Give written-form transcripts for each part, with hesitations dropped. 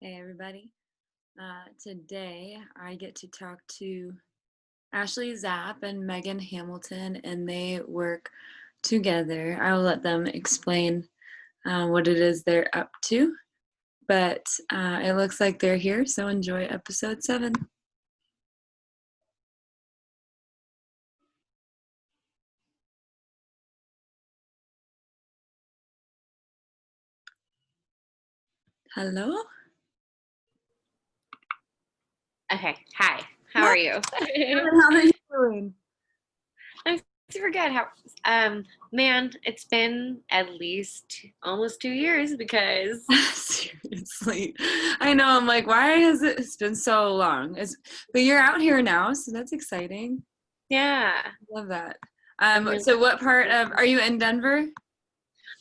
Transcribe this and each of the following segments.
Hey everybody. Today I get to talk to Ashley Zapp and Megan Hamilton, and they work together. I will let them explain what it is they're up to, but it looks like they're here, so enjoy episode 7. Hello? Okay. Hi. How Hi, are you? how are you doing? I'm super good. Man, it's been at least almost 2 years because Seriously. I know, I'm like, why has it's been so long? But you're out here now, so that's exciting. yeah, Love that. I'm really So what part of, are you in Denver?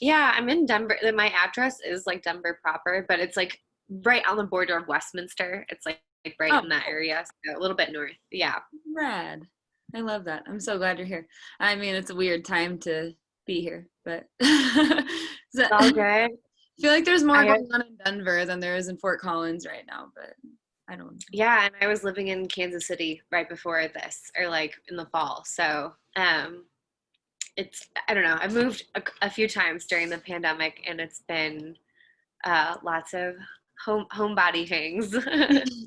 yeah. I'm in Denver. My address is like Denver proper, but it's like right on the border of Westminster. It's like right Oh, in that area, so a little bit north. Yeah. rad. I love that. I'm so glad you're here. I mean, it's a weird time to be here, but I All good. feel like there's more I going on in Denver than there is in Fort Collins right now, but I don't know. Yeah, and I was living in Kansas City right before this, or like in the fall. So it's I don't know. I moved a few times during the pandemic, and it's been lots of homebody things.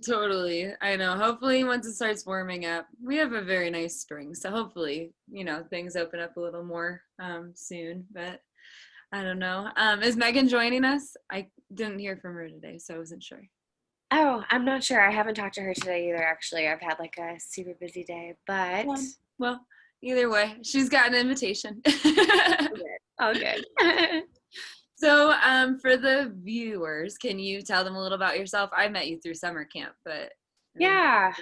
Totally. I know. Hopefully, once it starts warming up, we have a very nice spring. So hopefully, things open up a little more soon. But I don't know. Is Megan joining us? I didn't hear from her today, so I wasn't sure. Oh, I'm not sure. I haven't talked to her today either. Actually, I've had like a super busy day, but Yeah. Well, either way, she's got an invitation. all good. All good. So, for the viewers, can you tell them a little about yourself? I met you through summer camp, but Yeah.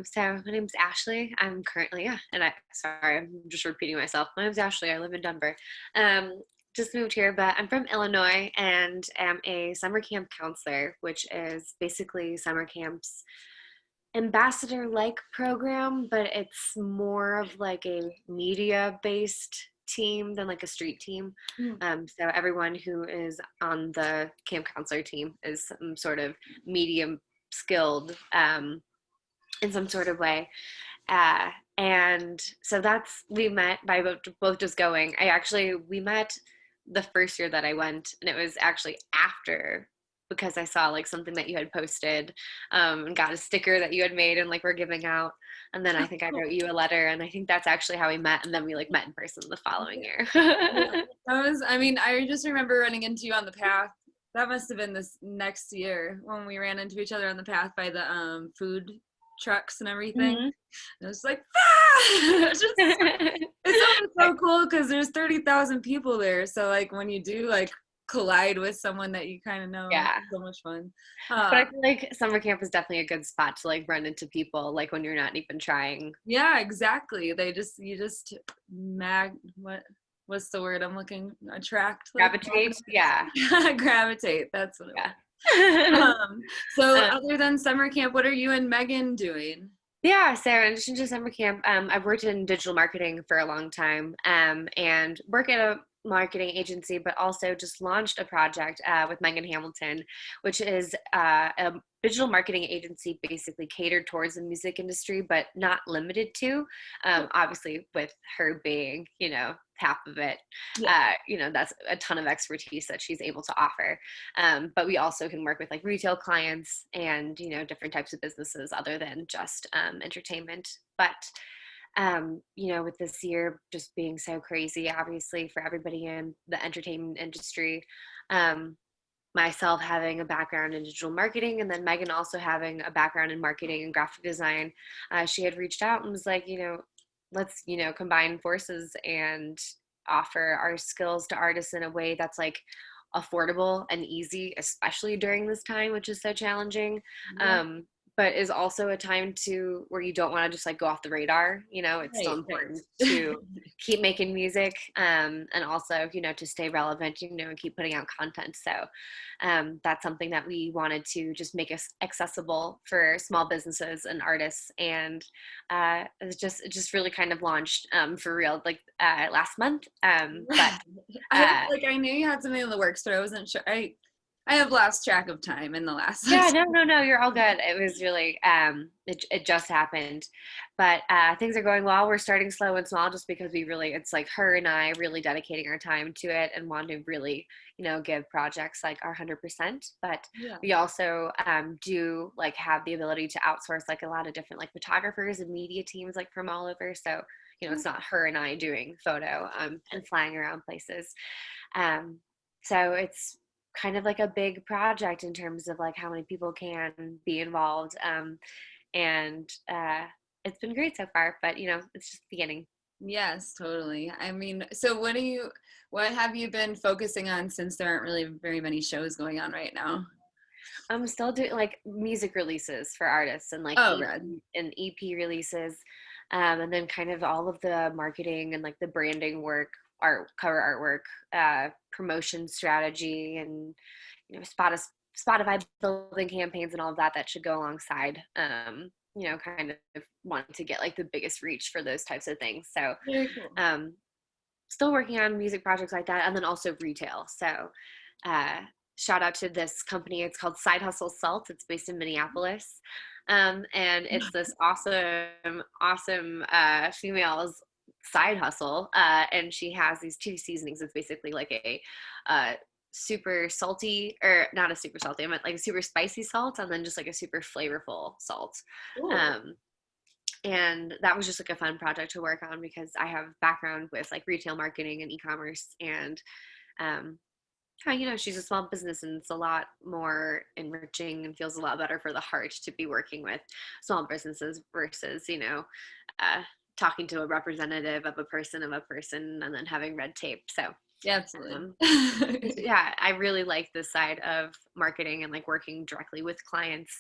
So my name's Ashley. I'm currently, yeah, and sorry, I'm just repeating myself. My name's Ashley. I live in Denver. Um, just moved here, but I'm from Illinois and am a summer camp counselor, which is basically summer camps ambassador like program, but it's more of like a media based team than like a street team. Mm. So everyone who is on the camp counselor team is some sort of medium skilled in some sort of way. Uh, and so that's we met by both just going. We met the first year that I went, and it was actually after because I saw like something that you had posted and got a sticker that you had made and like we're giving out. And then I think I wrote you a letter, and I think that's actually how we met. And then we like met in person the following year. Yeah, I mean, I just remember running into you on the path. That must have been this next year when we ran into each other on the path by the food trucks and everything. Mhm. And it was like, ah! It's always so cool because there's 30,000 people there. So like when you do like collide with someone that you kind of know, Yeah. it's so much fun. But I feel like summer camp is definitely a good spot to like run into people like when you're not even trying. Yeah, exactly. You just what's the word I'm looking, attract like Gravitate. Yeah. gravitate. That's what it was. Yeah. So um, other than summer camp, what are you and Megan doing? yeah, so in addition to summer camp, I've worked in digital marketing for a long time and work at a marketing agency, but also just launched a project with Megan Hamilton, which is a digital marketing agency basically catered towards the music industry, but not limited to. Obviously, with her being, half of it, Yeah. that's a ton of expertise that she's able to offer. But we also can work with like retail clients and different types of businesses other than just entertainment. But with this year just being so crazy, obviously for everybody in the entertainment industry, um, myself having a background in digital marketing and then Megan also having a background in marketing and graphic design, she had reached out and was like, let's combine forces and offer our skills to artists in a way that's like affordable and easy, especially during this time, which is so challenging. Yeah. But is also a time to where you don't want to just like go off the radar. It's still Right, important right. to keep making music, and also to stay relevant, and keep putting out content. So that's something that we wanted to just make us accessible for small businesses and artists, and it just really kind of launched for real like last month. But I knew you had something in the works, but I wasn't sure. I have lost track of time in the last like Yeah, no, you're all good. It was really, it just happened, but things are going well. We're starting slow and small just because it's like her and I really dedicating our time to it and want to really, give projects like our 100%. But yeah. we also do like have the ability to outsource like a lot of different like photographers and media teams like from all over. So, it's not her and I doing photo and flying around places. Um, so it's kind of like a big project in terms of like how many people can be involved. And it's been great so far, but it's just the beginning. Yes, totally. I mean, so what have you been focusing on since there aren't really very many shows going on right now? I'm still doing like music releases for artists and like Oh, EP rad. and EP releases, and then kind of all of the marketing and like the branding work, cover artwork, promotion strategy, and Spotify building campaigns and all of that should go alongside. Kind of wanting to get like the biggest reach for those types of things. So, Very cool. um, still working on music projects like that, and then also retail. So, uh, shout out to this company. It's called Side Hustle Salt. It's based in Minneapolis, and it's this awesome female's side hustle. And she has these two seasonings. It's basically like a super salty, or not a super salty, I meant like a super spicy salt, and then just like a super flavorful salt. Cool. Um, and that was just like a fun project to work on because I have background with like retail marketing and e-commerce, and um, she's a small business, and it's a lot more enriching and feels a lot better for the heart to be working with small businesses versus uh, talking to a representative of a person and then having red tape. So Yeah, absolutely. um, yeah, I really like this side of marketing and like working directly with clients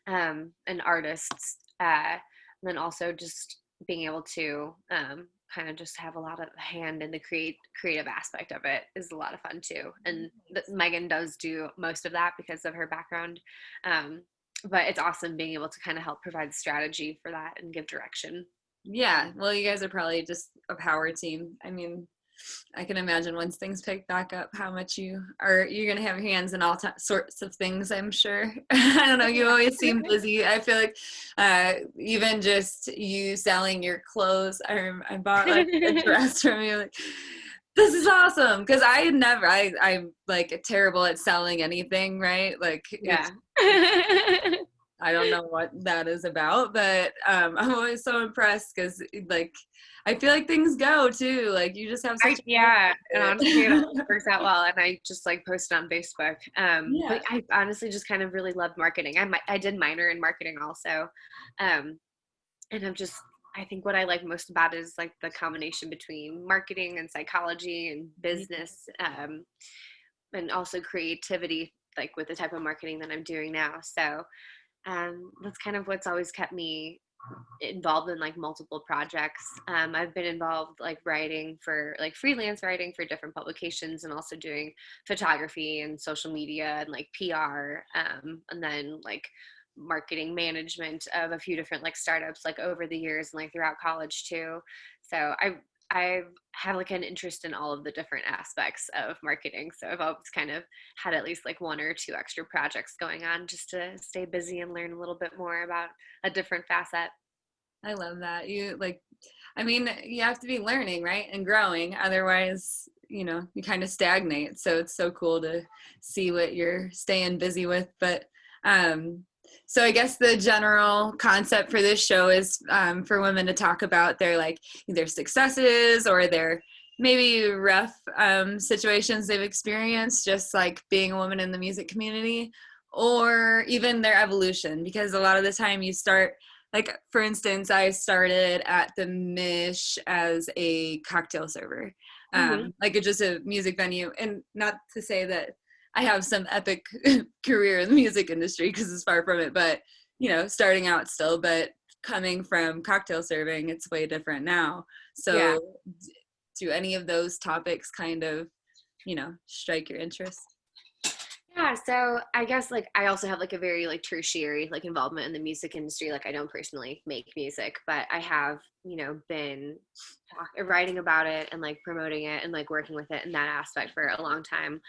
and artists. And then also just being able to kind of just have a lot of hand in the creative aspect of it is a lot of fun too. And Megan does do most of that because of her background. Um, but it's awesome being able to kind of help provide strategy for that and give direction. Yeah, well, you guys are probably just a power team. I mean, I can imagine once things pick back up, how much you're gonna have your hands in all sorts of things. I'm sure. I don't know. You always seem busy. I feel like even just you selling your clothes. I bought like a dress from you. Like, this is awesome because I'm like terrible at selling anything. Right? Like Yeah. I don't know what that is about, but I'm always so impressed because like I feel like things go too. Like you just have such a Yeah, and honestly, it always it. works out well. And I just like posted on Facebook. Yeah. But I honestly just kind of really love marketing. I did minor in marketing also, and I think what I like most about it is like the combination between marketing and psychology and business, and also creativity, like with the type of marketing that I'm doing now. So that's kind of what's always kept me involved in like multiple projects. I've been involved like writing for like freelance writing for different publications, and also doing photography and social media and like PR, and then like marketing management of a few different like startups like over the years and like throughout college too. So I have like an interest in all of the different aspects of marketing. So I've always kind of had at least like one or two extra projects going on just to stay busy and learn a little bit more about a different facet. I love that. I mean, you have to be learning, right? And growing. Otherwise, you kind of stagnate. So it's so cool to see what you're staying busy with. But so I guess the general concept for this show is for women to talk about their like either successes or their maybe rough situations they've experienced, just like being a woman in the music community, or even their evolution. Because a lot of the time you start like for instance, I started at the Mish as a cocktail server, Hmm. like it's just a music venue. And not to say that I have some epic career in the music industry because it's far from it, but starting out still, but coming from cocktail serving, it's way different now. Yeah. So, do any of those topics kind of, strike your interest? Yeah, so I guess like I also have like a very like tertiary like involvement in the music industry. Like I don't personally make music, but I have, been writing about it and like promoting it and like working with it in that aspect for a long time.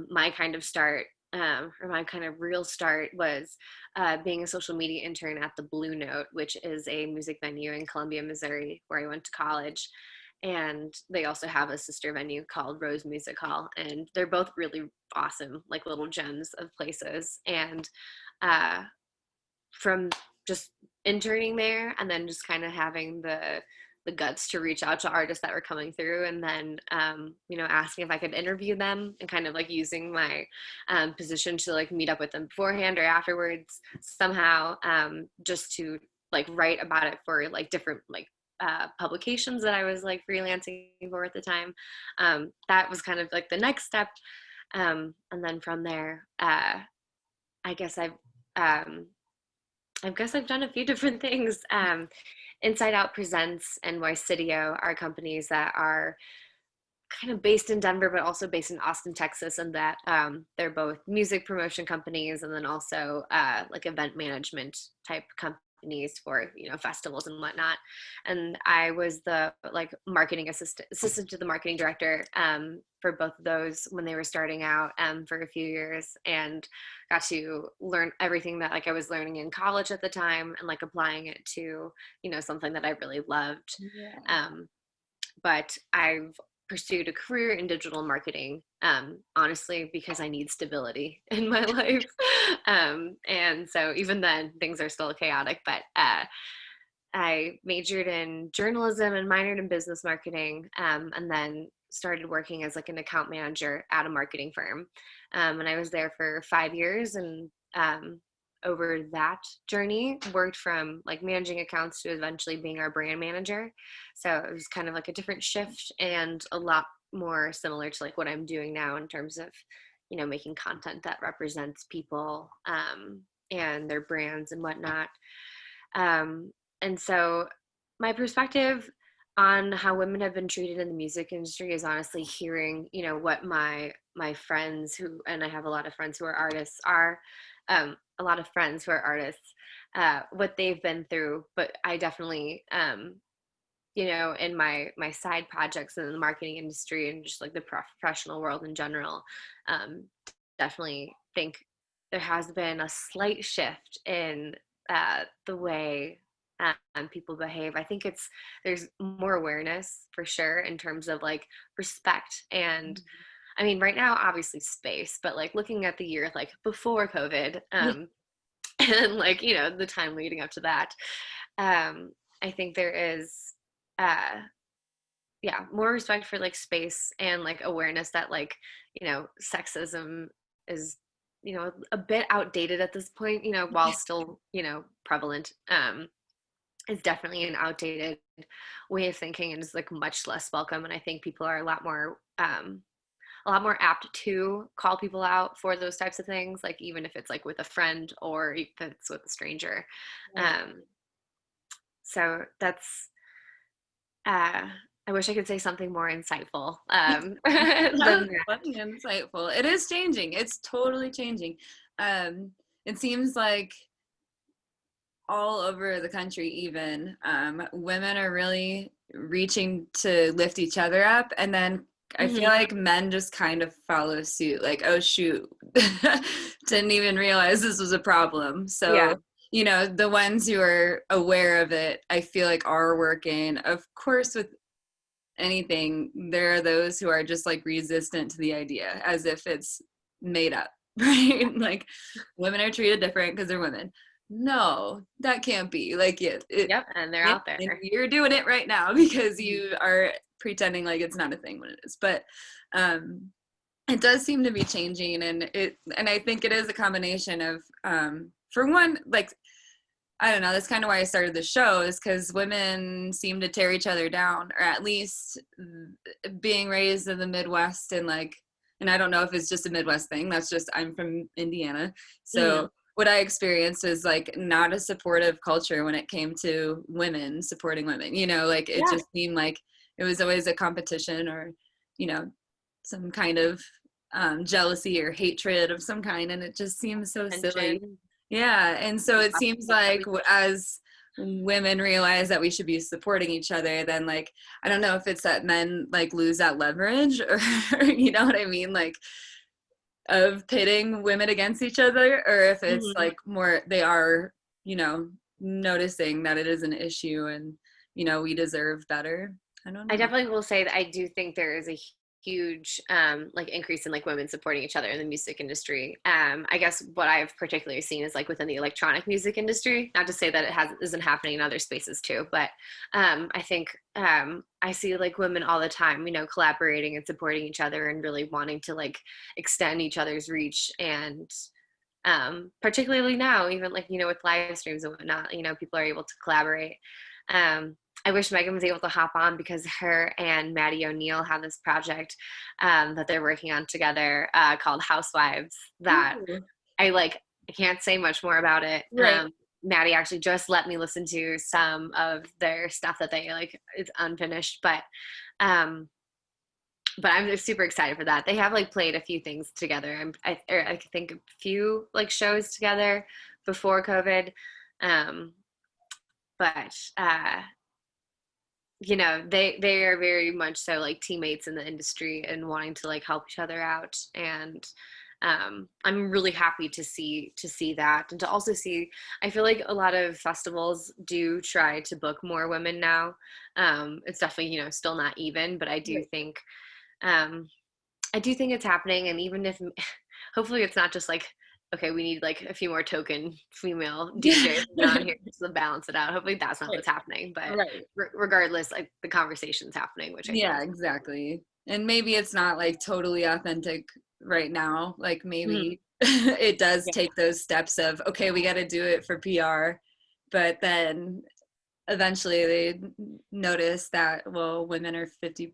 My kind of start or my kind of real start was being a social media intern at the Blue Note, which is a music venue in Columbia, Missouri, where I went to college. And they also have a sister venue called Rose Music Hall, and they're both really awesome, like little gems of places. And uh, from just interning there, and then just kind of having the guts to reach out to artists that were coming through, and then asking if I could interview them, and kind of like using my position to like meet up with them beforehand or afterwards somehow, just to like write about it for like different like publications that I was like freelancing for at the time. That was kind of like the next step. And then from there, I guess um, I've done a few different things. Inside Out Presents and Sidio are companies that are kind of based in Denver, but also based in Austin, Texas, and that they're both music promotion companies and then also like event management type companies for festivals and whatnot. And I was the like marketing assistant to the marketing director for both of those when they were starting out for a few years, and got to learn everything that like I was learning in college at the time and like applying it to something that I really loved. Yeah. But I've pursued a career in digital marketing, honestly, because I need stability in my life. And so even then, things are still chaotic, but I majored in journalism and minored in business marketing, and then started working as like an account manager at a marketing firm. And I was there for 5 years, and over that journey worked from like managing accounts to eventually being our brand manager. So it was kind of like a different shift and a lot more similar to like what I'm doing now in terms of making content that represents people and their brands and whatnot. And so my perspective on how women have been treated in the music industry is honestly hearing what my friends who, and I have a lot of friends who are artists, are a lot of friends who are artists, what they've been through. But I definitely in my side projects in the marketing industry and just like the professional world in general, definitely think there has been a slight shift in the way people behave. I think there's more awareness for sure in terms of like respect. And I mean, right now, obviously space, but like looking at the year like before COVID, Yeah. and like the time leading up to that, I think there is uh more respect for like space and like awareness that like sexism is a bit outdated at this point, while still prevalent. Is definitely an outdated way of thinking and is like much less welcome. And I think people are a lot more apt to call people out for those types of things, like even if it's like with a friend or if it's with a stranger. Right. So that's I wish I could say something more insightful That was than that. funny and insightful. It is changing. It's totally changing. It seems like all over the country, even women are really reaching to lift each other up, and then I feel Mm-hmm. like men just kind of follow suit, like, oh shoot, didn't even realize this was a problem. Yeah. So the ones who are aware of it, I feel like are working. Of course, with anything, there are those who are just like resistant to the idea, as if it's made up, right? Like women are treated different because they're women. No, that can't be. Like Yep. And they're out and there. you're doing it right now because you are pretending like it's not a thing when it is. But it does seem to be changing, and I think it is a combination of for one, like, I don't know, that's kind of why I started the show, is because women seem to tear each other down, or at least being raised in the Midwest, and like, and I don't know if it's just a Midwest thing, that's just, I'm from Indiana. Mm-hmm. So what I experienced is like not a supportive culture when it came to women supporting women, like it Yeah. just seemed like it was always a competition, or, some kind of jealousy or hatred of some kind. And it just seems so silly. Tension. Yeah, and so it seems like as women realize that we should be supporting each other, then like, I don't know if it's that men like lose that leverage, or you know what I mean? Like of pitting women against each other, or if it's Mhm. like more they are, you know, noticing that it is an issue and, you know, we deserve better. I don't I know. definitely will say that I do think there is a huge like increase in like women supporting each other in the music industry. I guess what I've particularly seen is like within the electronic music industry. Not to say that it has isn't happening in other spaces too, but I think I see like women all the time, you know, collaborating and supporting each other and really wanting to like extend each other's reach and particularly now, even like, you know, with live streams and whatnot, you know, people are able to collaborate. Um, I wish Megan was able to hop on because her and Maddie O'Neill have this project that they're working on together called Housewives that Ooh, I like. I can't say much more about it. right. Maddie actually just let me listen to some of their stuff that they like. It's unfinished, but I'm super excited for that. They have like played a few things together. I think a few like shows together before COVID, um, but you know they are very much so like teammates in the industry and wanting to like help each other out. And I'm really happy to see that and to also see. I feel like a lot of festivals do try to book more women now. It's definitely you know still not even, but um, I do think it's happening, and even if hopefully it's not just like okay, we need like a few more token female DJs to get on here just to balance it out. Hopefully that's not Right. what's happening, but Right. regardless, like the conversation's happening, which I think Yeah, is exactly. And maybe it's not like totally authentic right now. Like Mhm. maybe it does Yeah, take those steps of, okay, we got to do it for PR. But then eventually they notice that, well, women are 51%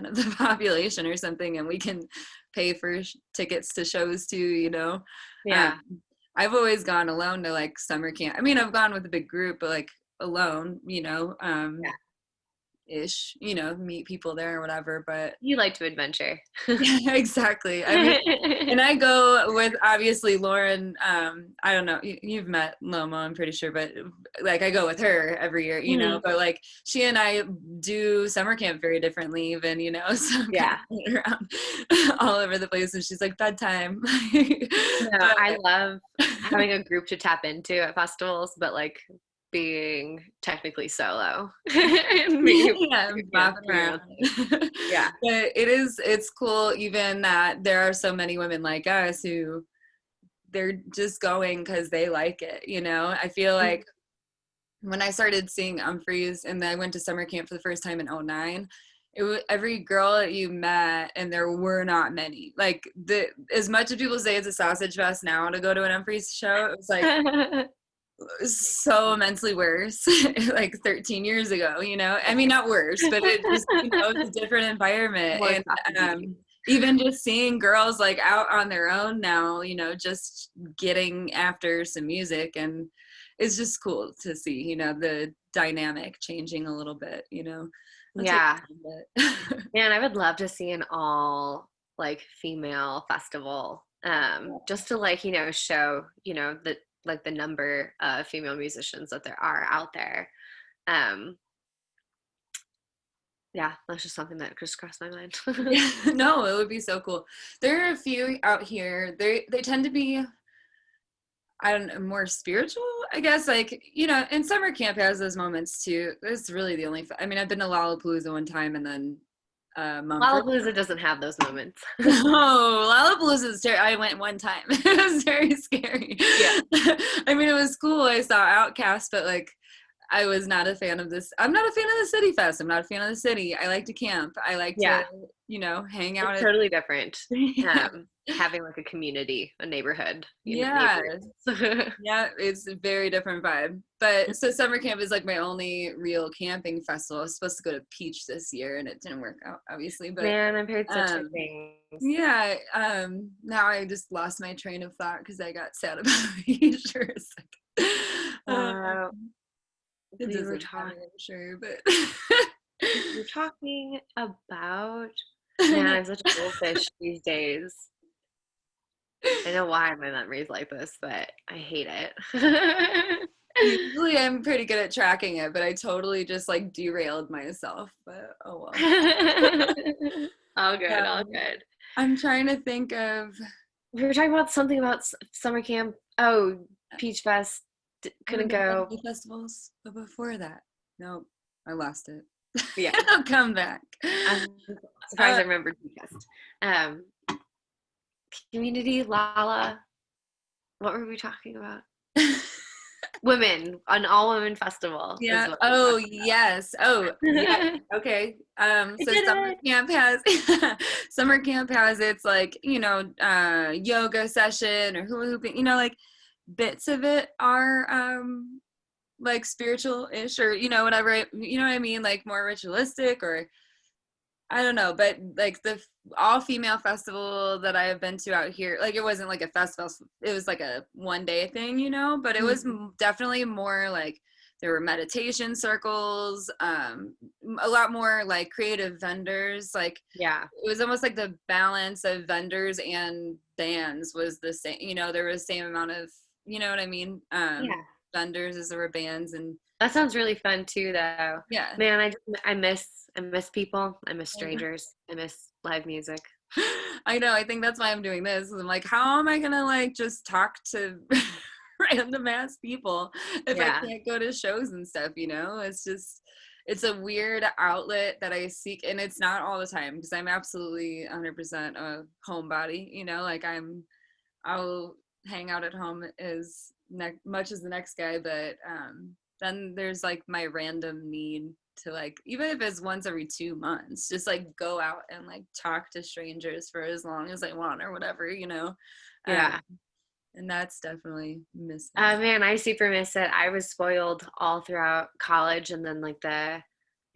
of the population or something, and we can pay for tickets to shows too, you know? Um, yeah, I've always gone alone to like summer camp. I mean, I've gone with a big group, but like alone, you know, yeah. ish, you know, meet people there or whatever. But You like to adventure. yeah, exactly. I mean, and I go with obviously Lauren. I don't know, you've met Loma, I'm pretty sure, but like I go with her every year, you know. Mhm. But like she and I do summer camp very differently, even, you know. So I'm kind Yeah. of going around all over the place, and she's like bedtime. No, But I love having a group to tap into at festivals, but like being technically solo and yeah, bopping figuring around. out things. Yeah. But it's cool even that there are so many women like us who they're just going because they like it, you know. I feel like when I started seeing Umphreys and then I went to summer camp for the first time in '09, it was every girl that you met, and there were not many. Like the as much as people say it's a sausage fest now to go to an Umphreys show, it was like so immensely worse like 13 years ago, you know. I mean, not worse, but it just, you know, it's a different environment. More And sausagy. even just seeing girls like out on their own now, you know, just getting after some music, and it's just cool to see, you know, the dynamic changing a little bit, you know. It'll take Yeah. time, but Man, I would love to see an all like female festival. Just to like, you know, show, you know, the like the number of female musicians that there are out there. Um, yeah, that's just something that just crossed my mind. yeah, no, it would be so cool. There are a few out here. They tend to be, I don't know, more spiritual, I guess. Like, you know, and summer camp has those moments too. It's really the only. I mean, I've been to Lollapalooza one time, and then Mumford. Lollapalooza doesn't have those moments. No, Lollapalooza is I went one time. It was very scary. Yeah. I mean, it was cool. I saw Outcast, but like, I was not a fan of this. I'm not a fan of the city fest. I'm not a fan of the city. I like to camp. I like to, Yeah. you know, hang out It's at. totally different. Yeah. Having like a community, a neighborhood, you know, Yeah. neighbors. Yeah, it's a very different vibe. But so summer camp is like my only real camping festival. I was supposed to go to Peach this year and it didn't work out, obviously. But Man, I've heard such good um things. yeah, now I just lost my train of thought because I got sad about Peach for a second. Uh, It we were doesn't matter, talking. I'm sure, but We were talking about. Man, I'm such a goldfish these days. I know why my memory's like this, but I hate it. usually I'm pretty good at tracking it, but I totally just derailed myself. But oh well. All good, all Um, good. I'm trying to think of We were talking about something about summer camp. Oh, Peach Fest. what are Couldn't the go. Sunday festivals but before that. Nope, I lost it. Yeah, It'll come back. I'm surprised Uh, I remembered Peach Fest. Um, Community, Lala. What were we talking about? Women, an all women festival is yeah. what we Oh, talked yes. Oh, yeah. about. Okay. I So did summer it. camp has summer camp has its like, yoga session or hula hooping, like bits of it are like spiritual-ish or whatever, you know what I mean, like more ritualistic or I don't know, but like the all female festival that I have been to out here, like it wasn't like a festival, it was like a 1 day thing, but it was Mhm. definitely more like there were meditation circles, a lot more like creative vendors. Like Yeah. it was almost like the balance of vendors and bands was the same. There was the same amount of, you know what I mean, Yeah. vendors as there were bands, and That sounds really fun too, though. yeah. Man, I miss people. I miss strangers. I miss live music. I know. I think that's why I'm doing this. I'm like, how am I gonna like just talk to random ass people if I Yeah. can't go to shows and stuff? It's a weird outlet that I seek, and it's not all the time because I'm absolutely 100% a homebody. Like I'll hang out at home as much as the next guy, but then there's like my random need to like, even if it's once every 2 months, just like go out and like talk to strangers for as long as I want or whatever. Um, Yeah. and that's definitely missing. Man, I super miss it. I was spoiled all throughout college, and then I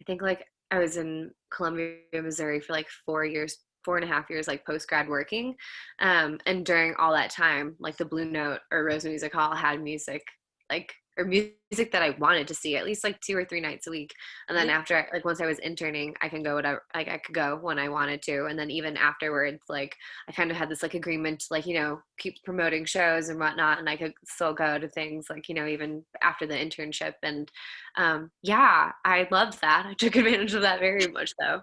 think like I was in Columbia, Missouri for like 4 years, 4.5 years, like post grad working. And during all that time, like the Blue Note or Rose Music Hall had music, like or music that I wanted to see at least like 2 or 3 nights a week. And then Yeah. after, like once I was interning, I can go whatever, like I could go when I wanted to. And then even afterwards, like I kind of had this like agreement to like, keep promoting shows and whatnot. And I could still go to things like, even after the internship. And yeah, I loved that. I took advantage of that very much though.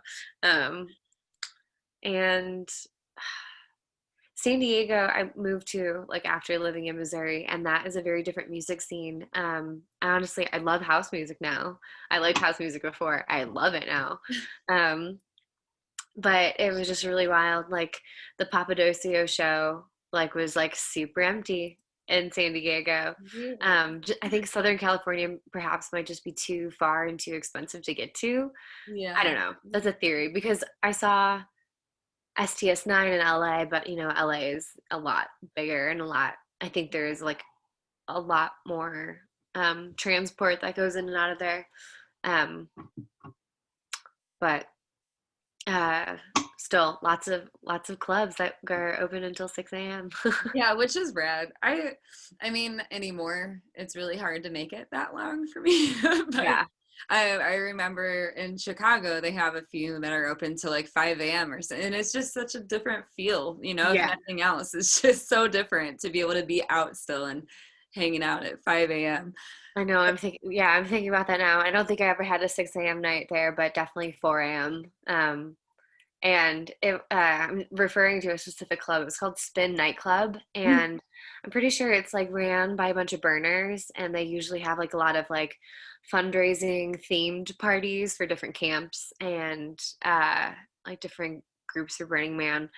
And San Diego, I moved to like after living in Missouri, and that is a very different music scene. Honestly, I love house music now. I liked house music before. I love it now. Um, but it was just really wild. Like the Papadocio show, like was like super empty in San Diego. Really? I think Southern California perhaps might just be too far and too expensive to get to. I Yeah. don't know. That's a theory because I saw STS9 in LA, but LA is a lot bigger and a lot. I think there is like a lot more transport that goes in and out of there. Um, but uh, still, lots of clubs that are open until 6 a.m. Yeah, which is rad. I mean, anymore, it's really hard to make it that long for me. But Yeah, I remember in Chicago they have a few that are open till like 5 a.m. or so, and it's just such a different feel, if yeah. nothing else. It's just so different to be able to be out still and hanging out at 5 a.m. I know. I'm thinking about that now. I don't think I ever had a 6 a.m. night there, but definitely 4 a.m. And I'm referring to a specific club. It's called Spin Nightclub, and I'm pretty sure it's like ran by a bunch of burners, and they usually have like a lot of like fundraising themed parties for different camps and like different groups for Burning Man.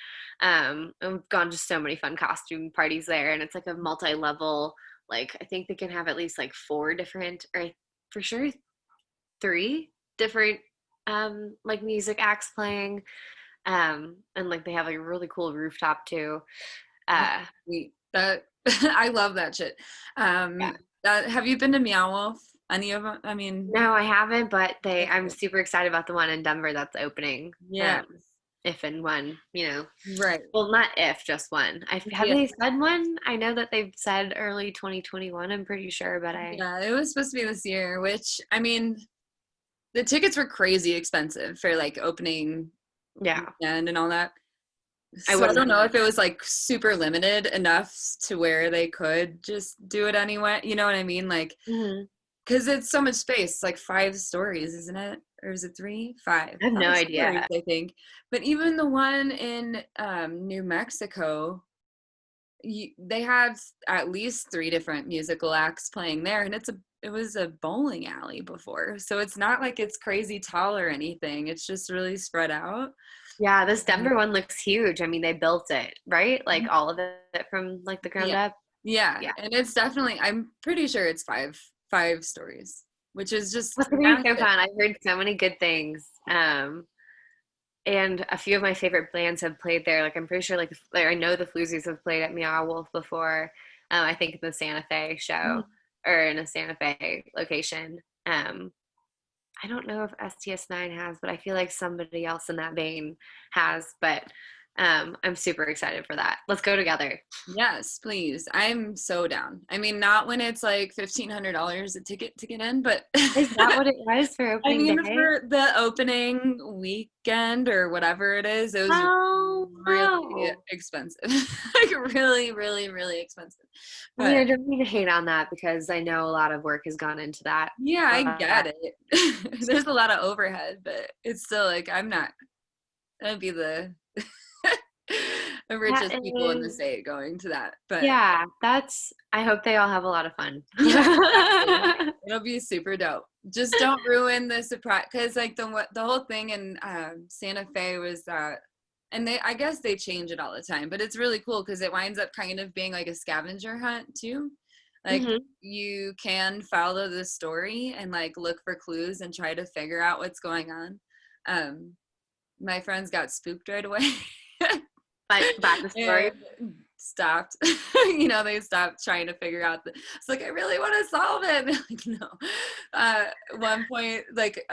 I've gone to so many fun costume parties there, and it's like a multi-level. Like I think they can have at least like four different, or for sure three different like music acts playing, and like they have like a really cool rooftop too. That's uh sweet. That I love that shit. yeah. That have you been to Meow Wolf? Any of them? I mean, No, I haven't, but that's I'm cool. super excited about the one in Denver that's opening, Yeah, if and when, right. well, not if, just when. Have Yeah, they said when? I know that they've said early 2021, I'm pretty sure, but yeah. It was supposed to be this year, which I mean, the tickets were crazy expensive for like opening yeah, weekend and all that. I So I wouldn't don't have know if known. it was like super limited enough to where they could just do it anyway. You know what I mean? Like, Mhm. because it's so much space, like 5 stories, isn't it? Or is it three? Five. I have no 5 stories, idea. I think. But even the one in New Mexico, they had at least 3 different musical acts playing there, and it was a bowling alley before, so it's not like it's crazy tall or anything. It's just really spread out. Yeah, this Um, Denver one looks huge. I mean, they built it, right? Like all of it from like the ground yeah, up. yeah, Yeah. and it's definitely. I'm pretty sure it's five stories, which is just That's gonna be so massive. fun. I've heard so many good things. And a few of my favorite bands have played there. Like I'm pretty sure like I know the Floozies have played at Meow Wolf before. I think in the Santa Fe show Mhm. or in a Santa Fe location. Um, I don't know if STS9 has, but I feel like somebody else in that vein has. But I'm super excited for that. Let's go together. Yes, please. I'm so down. I mean, not when it's like $1,500 a ticket to get in, but Is that what it was for I opening mean, day? for the opening weekend or whatever it is, it was Oh, really wow. expensive. Like really, really, really expensive. I mean, I But don't mean to hate on that because I know a lot of work has gone into that. yeah, I But get it. There's a lot of overhead, but it's still like I'm not gonna be the the that richest people in the is, state going to that. But yeah, I hope they all have a lot of fun. yeah, exactly. It'll be super dope. Just don't ruin the surprise, because like the whole thing in Santa Fe was that, and I guess they change it all the time, but it's really cool because it winds up kind of being like a scavenger hunt too. Like Hmm. you can follow the story and like look for clues and try to figure out what's going on. Um, my friends got spooked right away. But by the story, And stopped. They stopped trying to figure out it's like I really want to solve it. Like no. At one point, like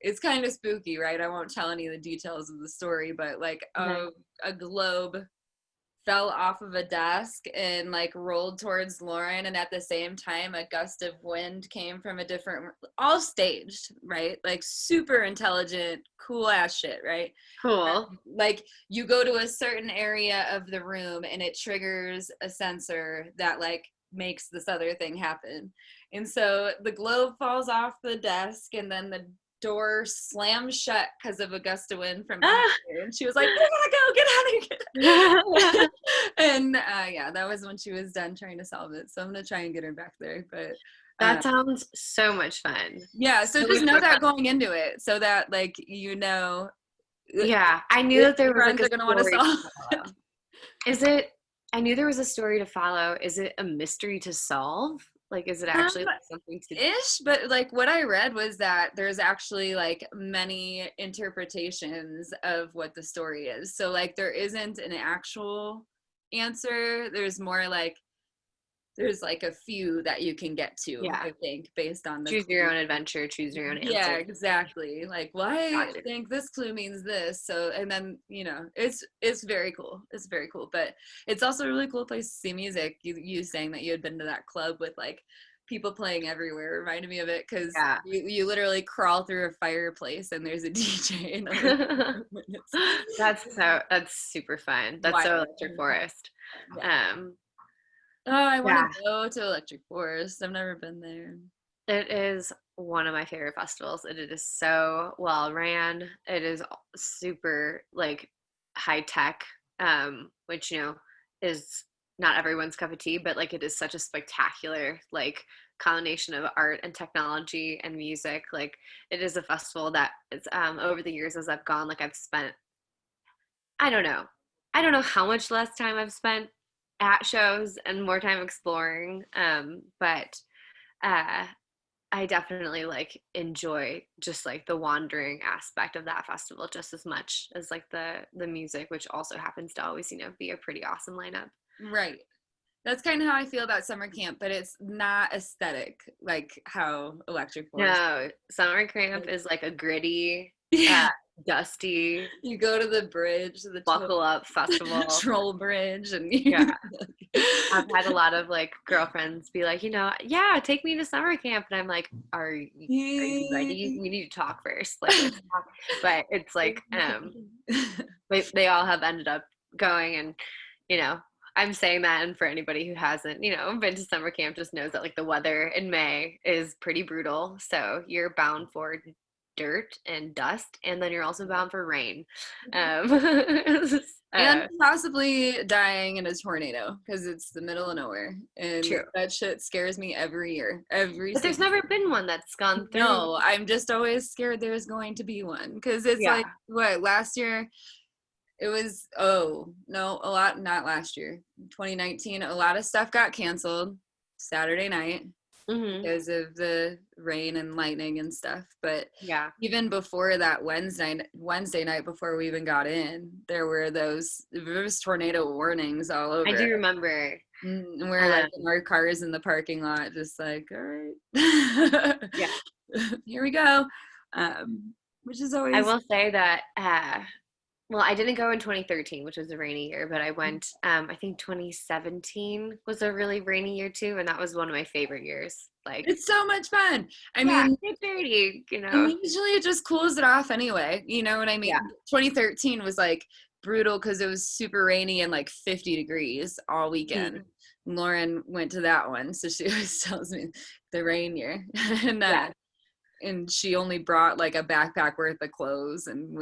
it's kind of spooky, right? I won't tell any of the details of the story, but like no. a globe fell off of a desk and like rolled towards Lauren, and at the same time a gust of wind came from a different, all staged, right? Like super intelligent, cool ass shit, right? Cool. Like you go to a certain area of the room and it triggers a sensor that like makes this other thing happen. And so the globe falls off the desk and then the door slams shut because of a gust of wind from behind Ah! her. And she was like, "We gotta go, get out of here." And yeah, that was when she was done trying to solve it. So I'm gonna try and get her back there. But That sounds so much fun. yeah, so So just much know more fun. that going into it, so that like Yeah, I knew if that there your was like friends a are gonna want to story to solve it. follow. Is it, I knew there was a story to follow. Is it a mystery to solve? Like, is it Um, actually like something to, ish, but like what I read was that there's actually like many interpretations of what the story is. So like there isn't an actual answer. There's like a few that you can get to, yeah, I think, based on the choose your clue. own adventure, choose your own Yeah, answer. exactly. Like, well, I Gotcha. think this clue means this. So, and then it's very cool. It's very cool, but it's also a really cool place to see music. You saying that you had been to that club with like people playing everywhere reminded me of it, because Yeah. you literally crawl through a fireplace and there's a DJ in like 5 minutes. That's super fun. That's so Wild. Electric Forest. Yeah. Um, Oh, I want to yeah, go to Electric Forest. I've never been there. it is one of my favorite festivals. It is so well ran. It is super like high tech, which is not everyone's cup of tea, but like it is such a spectacular like combination of art and technology and music. Like it is a festival that is over the years as I've gone, like I've spent, I don't know. I don't know how much less time I've spent at shows and more time exploring. But uh, I definitely like enjoy just like the wandering aspect of that festival just as much as like the music, which also happens to always, be a pretty awesome lineup. Right. That's kind of how I feel about summer camp, but it's not aesthetic like how Electric Forest No, summer camp is. is like a gritty, uh, Yeah, dusty, you go to the bridge, the buckle up festival. troll bridge, and Yeah. you I've had a lot of like girlfriends be like, yeah, take me to summer camp, and I'm like, are you ready? We need to talk first. Like, let's talk. But it's like, they all have ended up going, and you know, I'm saying that, and for anybody who hasn't, been to summer camp, just knows that like the weather in May is pretty brutal. So you're bound for dirt and dust, and then you're also bound for rain. Um, And uh, possibly dying in a tornado because it's the middle of nowhere. And true, that shit scares me every year. Every but there's single never been one that's gone through. No, I'm just always scared there's going to be one because it's Yeah. like what last year it was oh no a lot not last year 2019 a lot of stuff got canceled Saturday night Hmm. because of the rain and lightning and stuff. But Yeah. even before that Wednesday night before we even got in, there was tornado warnings all I over. do remember. And we're like Um, in our cars in the parking lot, just like, all right, yeah. here we go. Which is I always will say that, well, I didn't go in 2013, which was a rainy year, but I went, I think 2017 was a really rainy year too, and that was one of my favorite years. Like, it's so much fun. I yeah, mean, it's dirty, and usually it just cools it off anyway. You know what I Yeah. mean? 2013 was like brutal because it was super rainy and like 50 degrees all weekend. Mhm. Lauren went to that one, so she always tells me the rain year. and Yeah. and she only brought like a backpack worth of clothes and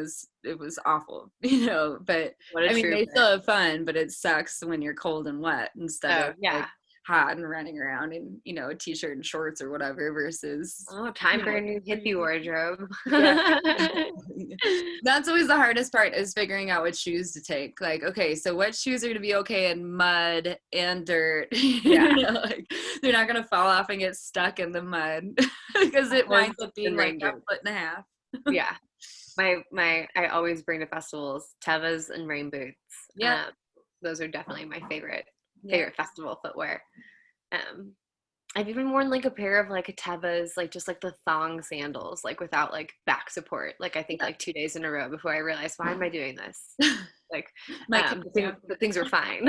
it was awful, but What a I mean they trooper. still have fun, but it sucks when you're cold and wet instead Oh, of like yeah. hot and running around in a t-shirt and shorts or whatever versus Oh, time for a new hippie freezing. wardrobe. Yeah. That's always the hardest part is figuring out what shoes to take. Like, okay, so what shoes are going to be okay in mud and dirt? Yeah. Like they're not going to fall off and get stuck in the mud because it Those winds up being and like rain a boots. foot and a half. Yeah. I always bring to festivals Tevas and rain boots. Yep. Those are definitely my Yep. favorite festival footwear. Um, I've even worn like a pair of like a Tevas, like just like the thong sandals, like without like back support. Like I think Yep. like 2 days in a row before I realized why am I doing this? Like, My the things were fine.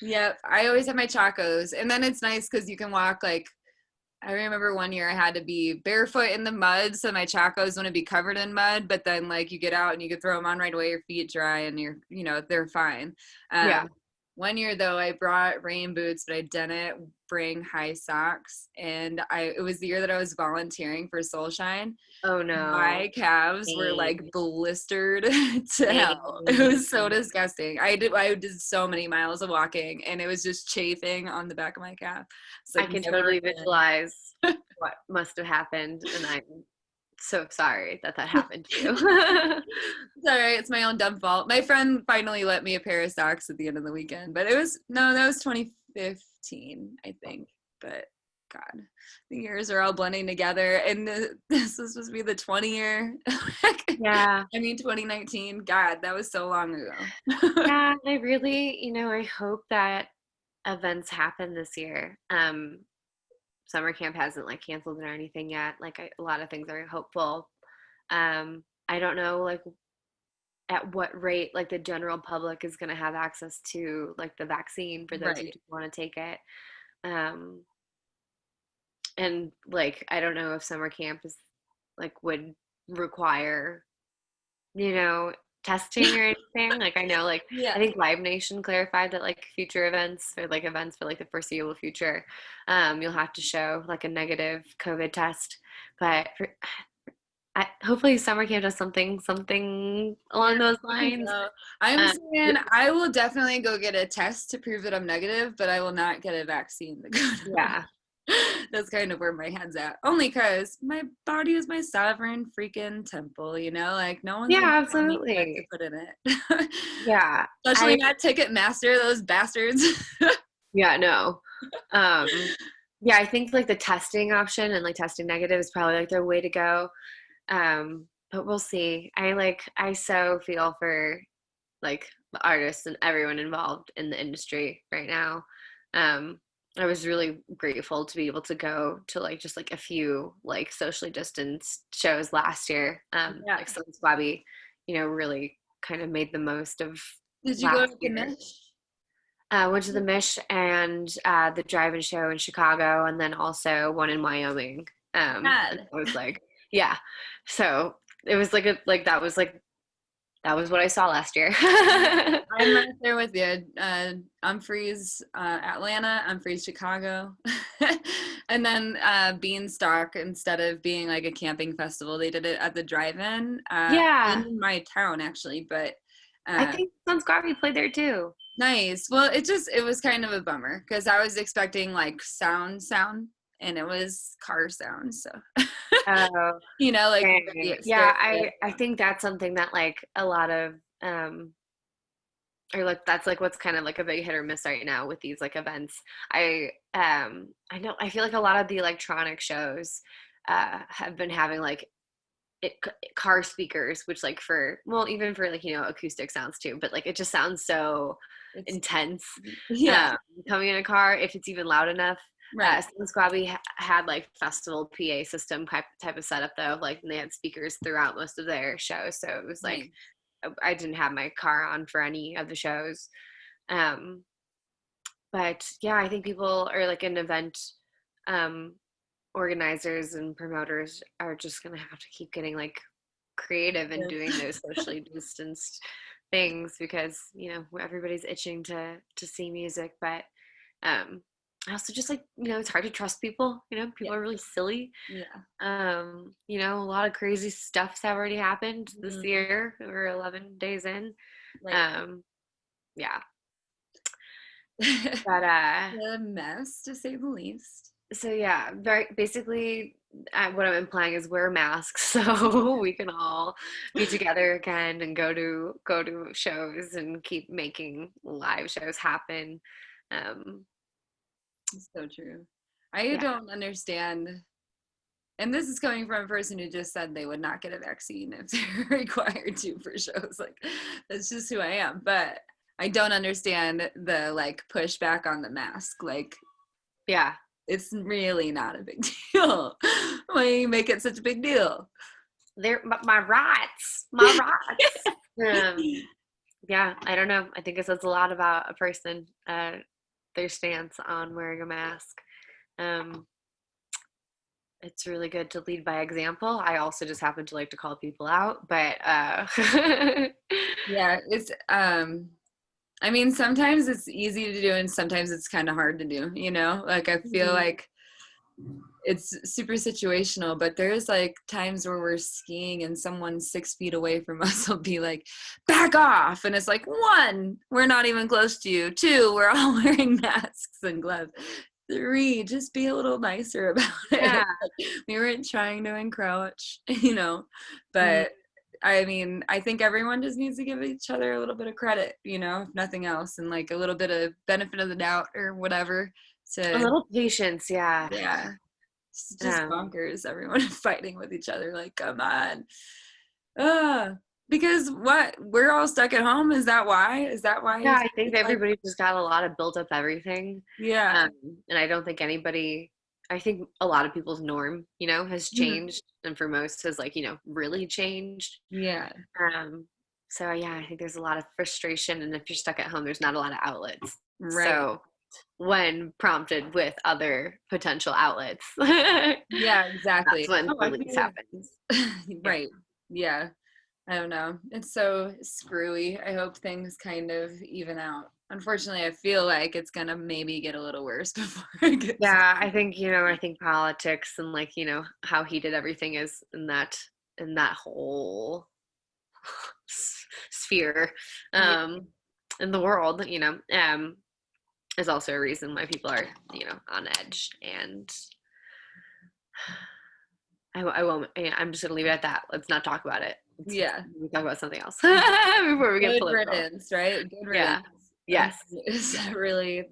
Yep. I always have my chacos. And then it's nice because you can walk like I remember one year I had to be barefoot in the mud so my chacos wouldn't be covered in mud, but then like you get out and you could throw them on right away, your feet dry and they're fine. Yeah. One year though, I brought rain boots, but I didn't bring high socks. And it was the year that I was volunteering for Soulshine. Oh no. My calves were like Dang. blistered to hell. It Dang. was so disgusting. I did so many miles of walking and it was just chafing on the back of my calf. It's I like can never totally again. visualize what must have happened, and I'm so sorry that that happened to you. It's all right. It's my own dumb fault. My friend finally let me a pair of socks at the end of the weekend, but that was 2015, I think. But God, the years are all blending together, and this was supposed to be the 20-year. Yeah. I mean, 2019. God, that was so long ago. Yeah, I really, I hope that events happen this year. Summer camp hasn't like canceled or anything yet. Like a lot of things are hopeful. I don't know like at what rate like the general public is going to have access to like the vaccine for those who Right. do want to take it. Um, and like I don't know if summer camp is like would require you know testing or anything. Like I know like I Yeah. think Live Nation clarified that like future events or like events for like the foreseeable future, you'll have to show like a negative COVID test. But hopefully summer camp does something Yeah, along those I think lines. so. I'm Um, saying I will definitely go get a test to prove that I'm negative, but I will not get a vaccine to go to yeah, That's kind of where my head's at. Only because my body is my sovereign freaking temple, like no one's gonna yeah, tell me what to absolutely. put in it. Yeah, Especially I not Ticketmaster, those bastards. yeah no. Um, yeah, I think like the testing option and like testing negative is probably like their way to go. But we'll see. I so feel for like the artists and everyone involved in the industry right now. Um, I was really grateful to be able to go to like just like a few like socially distanced shows last year. Yeah. Like Sun Swabby, really kind of made the most of Did you go last to the year. Mish? Went to the Mish and the drive-in show in Chicago, and then also one in Wyoming. And God. I was like, yeah. So it was like that was like That was what I saw last year. I'm right there with you. Humphreys, Atlanta, Humphreys, Chicago. And then Beanstalk, instead of being like a camping festival, they did it at the drive-in Yeah, in my town, actually. But I uh, think Sun's Gravy played there too. nice. Well, it was kind of a bummer because I was expecting like sound, and it was car sound. So, Oh, like dang. very Yeah, stereo. I think that's something that like a lot of um or like that's like what's kind of like a big hit or miss right now with these like events. I know I feel like a lot of the electronic shows have been having like car speakers, which like for well even for like acoustic sounds too, but like it just sounds so It's intense yeah, coming in a car if it's even loud enough. right. Sun Squabby had like festival PA system type of setup though, like and they had speakers throughout most of their shows, so it was like Nice. I didn't have my car on for any of the shows. Um, but yeah, I think people are like an event um, organizers and promoters are just gonna have to keep getting like creative and doing those socially distanced things because everybody's itching to see music, but um, I also just like it's hard to trust people. Yeah, People are really silly. yeah. A lot of crazy stuff's already happened this Mhm. year. We're 11 days in. Right. Um, yeah, but A mess, to say the least. so yeah, very basically, what I'm implying is wear masks so we can all be together again and go to shows and keep making live shows happen. Um, It's so true. I yeah, don't understand, and this is coming from a person who just said they would not get a vaccine if they're required to for shows. Like, that's just who I am. But I don't understand the like pushback on the mask. Like, yeah. it's really not a big deal. Why you make it such a big deal? They're my rights, my rights. Um, yeah, I don't know. I think it says a lot about a person, their stance on wearing a mask. Um, it's really good to lead by example. I also just happen to like to call people out, but Yeah, it's I mean, sometimes it's easy to do and sometimes it's kind of hard to do, you know? Like I feel Mhm. like it's super situational, but there's like times where we're skiing and someone 6 feet away from us will be like, back off. And it's like, one, we're not even close to you. Two, we're all wearing masks and gloves. Three, just be a little nicer about Yeah. it. We weren't trying to encroach, Mhm. but I mean, I think everyone just needs to give each other a little bit of credit, if nothing else, and like a little bit of benefit of the doubt or whatever A to, little patience, yeah. yeah. It's just Um, bonkers. Everyone fighting with each other. Like, come on. Because what? We're all stuck at home. Is that why? Is that why yeah, it's I think like, everybody just got a lot of built up everything. yeah. Um, and I don't think anybody, I think a lot of people's norm, has Mhm. changed. And for most has like, really changed. Yeah. Um, so yeah, I think there's a lot of frustration. And if you're stuck at home, there's not a lot of outlets. Right. So when prompted with other potential outlets, that's Yeah, exactly. when Oh, I release feel happens. Yeah. right. Yeah. I don't know. It's so screwy. I hope things kind of even out. Unfortunately, I feel like it's gonna maybe get a little worse before it gets. Yeah, I think politics and like, how heated everything is in that whole sphere Yeah. um in the world, is also a reason why people are, on edge. And I won't, I'm just gonna leave it at that. Let's not talk about it. Let's Yeah. talk about something else before we get Good political. riddance, right? Good Yeah. riddance. Yes. Is Yeah. really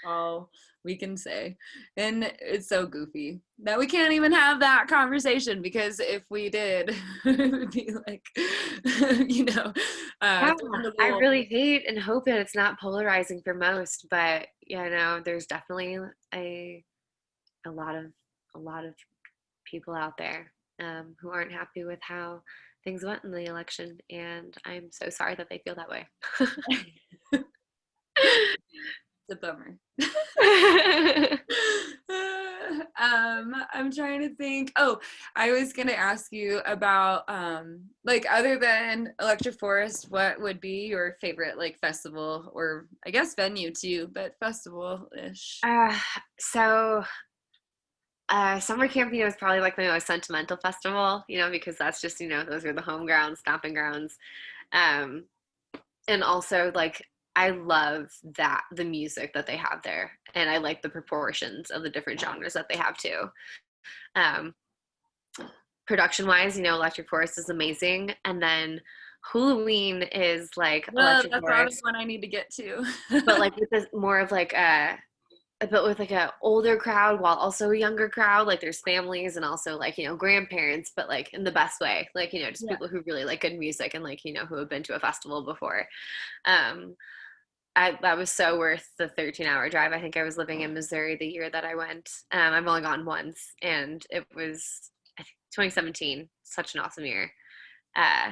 all we can say. And it's so goofy that we can't even have that conversation because if we did, it would be like, Yeah, throwing the I little, really hate and hope that it's not polarizing for most, but there's definitely a a lot of a lot of people out there who aren't happy with how things went in the election, and I'm so sorry that they feel that way. It's a bummer. I'm trying to think. Oh, I was gonna ask you about like other than Electric Forest, what would be your favorite like festival or I guess venue too, but festival-ish. Uh, so summer camp, is probably like my most sentimental festival, because that's just, those are the home grounds, stomping grounds. Um, and also like I love that the music that they have there, and I like the proportions of the different genres that they have too. Um, Production wise, Electric Forest is amazing, and then Halloween is like Well, Electric that's probably Forest, one I need to get to. but like with this more of like but with like a older crowd while also a younger crowd. Like there's families and also like grandparents, but like in the best way, like just Yeah. people who really like good music and like who have been to a festival before. um that was so worth the 13-hour drive. I think I was living in Missouri the year that I went. I've only gone once, and it was, I think, 2017. Such an awesome year, uh,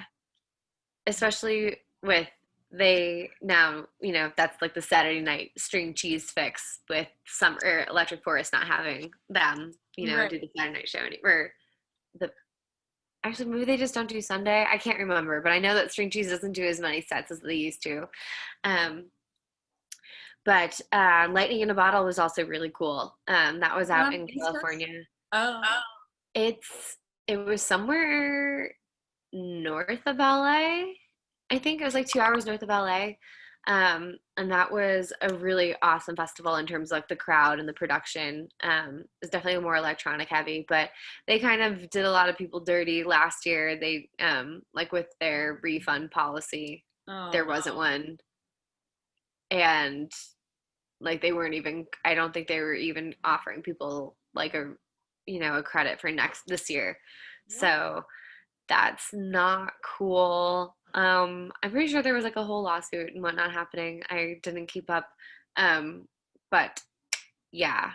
especially with they now, that's like the Saturday night string cheese fix with some or Electric Forest not having them, do Right. the Saturday night show or the actually maybe they just don't do Sunday. I can't remember, but I know that string cheese doesn't do as many sets as they used to. Um, But Lightning in a Bottle was also really cool. That was out in East Coast? California. Oh. It was somewhere north of LA. I think it was like 2 hours north of LA. And that was a really awesome festival in terms of like the crowd and the production. It's definitely more electronic heavy, but they kind of did a lot of people dirty last year. They like with their refund policy, there Oh. wasn't one, and like they weren't even, I don't think they were even offering people like a credit for this year. What? So that's not cool. I'm pretty sure there was like a whole lawsuit and whatnot happening. I didn't keep up. But yeah,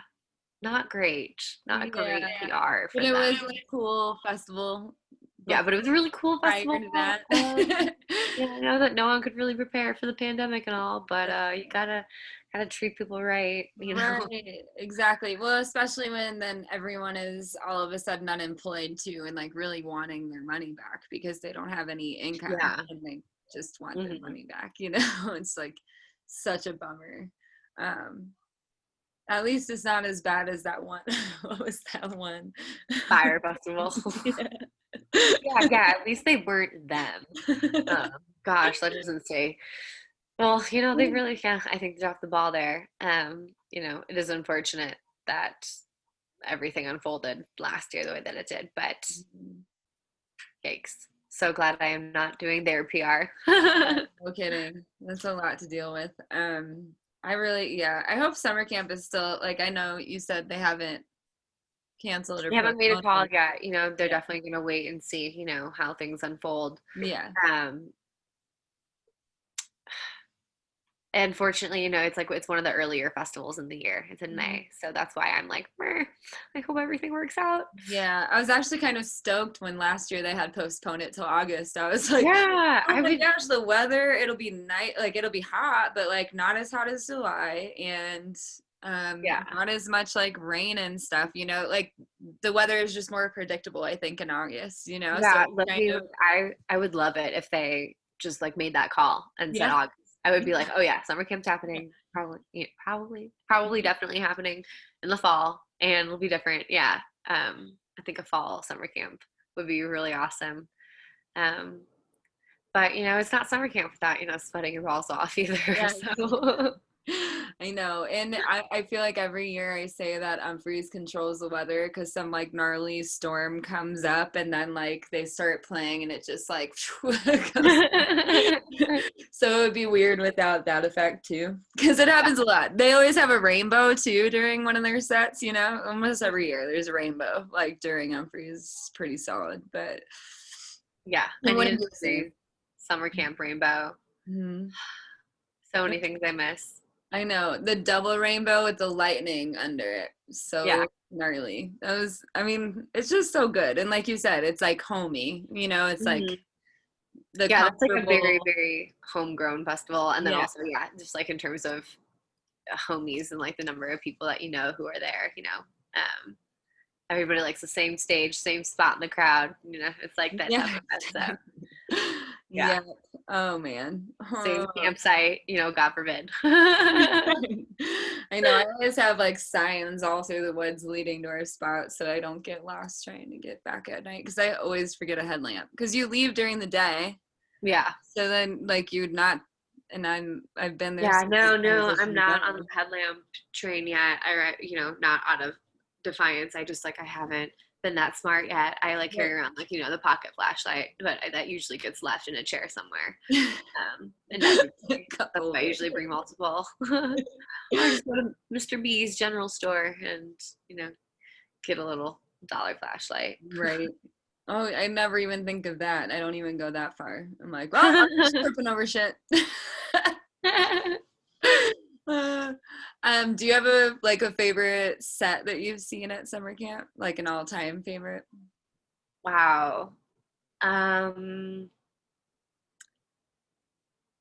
not great. Not a Yeah. great PR But for it them. was a cool festival Yeah, before, but it was a really cool prior festival. to that. Yeah, I know that no one could really prepare for the pandemic and all, but you gotta treat people right. Right, exactly. Well, especially when then everyone is all of a sudden unemployed too and like really wanting their money back because they don't have any income Yeah. and they just want their Hmm. money back, It's like such a bummer. Um, at least it's not as bad as that one. What was that one? Fire festival. Yeah. Yeah, yeah. At least they weren't them. Um, Gosh, that doesn't say. Well, they really, yeah, I think dropped the ball there. It is unfortunate that everything unfolded last year the way that it did, but yikes. So glad I am not doing their PR. No kidding. That's a lot to deal with. I really, yeah, I hope summer camp is still like I know you said they haven't canceled or They haven't made a postponed call it. yet. They're Yeah. definitely going to wait and see, how things unfold. Yeah. Um, And fortunately, it's one of the earlier festivals in the year. It's in Mhm. May. So that's why I'm like, "Meh, I hope everything works out." Yeah, I was actually kind of stoked when last year they had postponed it till August. I was like, Yeah, oh I my would. gosh, the weather, it'll be night, like it'll be hot, but like not as hot as July and Yeah, not as much like rain and stuff, like the weather is just more predictable, I think, in August. So yeah. it's kind Lindsay, of I would love it if they just like made that call and said yeah. August. I would be like, Yeah. "Oh yeah, summer camp's happening. Probably, probably, definitely happening in the fall, and it'll be different." Yeah. I think a fall summer camp would be really awesome. Um, but it's not summer camp without sweating your balls off either. Yeah, So. I know. And I feel like every year I say that Freeze controls the weather because some like gnarly storm comes up and then like they start playing and it just like goes. So it would be weird without that effect too. Because it happens a lot. They always have a rainbow too during one of their sets, almost every year there's a rainbow like during Freeze. Pretty solid. But Yeah, I and when needed you to see. see Summer Camp Rainbow. Mhm. So many things I miss. I know the double rainbow with the lightning under it. Yeah. So gnarly. That was, I mean, it's just so good. And like you said, it's like homey, it's like Hmm. the Yeah, that's like a very, comfortable. very homegrown festival. And then Yeah. also, yeah, just like in terms of homies and like the number of people that you know who are there, everybody likes the same stage, same spot in the crowd, it's like that type Yeah. of event. So yeah, Yeah. Oh man. same Oh. campsite, God forbid. I know. I always have like signs all through the woods leading to our spot so I don't get lost trying to get back at night because I always forget a headlamp because you leave during the day. Yeah. So then like you'd not, and I've been there Yeah, so many times no, I I'm should not on the know. headlamp train yet. Not out of defiance. I just like I haven't been that smart yet. I like carry around like the pocket flashlight, but that usually gets left in a chair somewhere. Inevitably, that's Couple why I of usually bring multiple. Or just go to Mr. B's general store and get a little dollar flashlight. right. Oh, I never even think of that. I don't even go that far. I'm like, well, I'm just tripping over shit. Uh, do you have a favorite set that you've seen at summer camp? Like an all-time favorite? Wow. Um,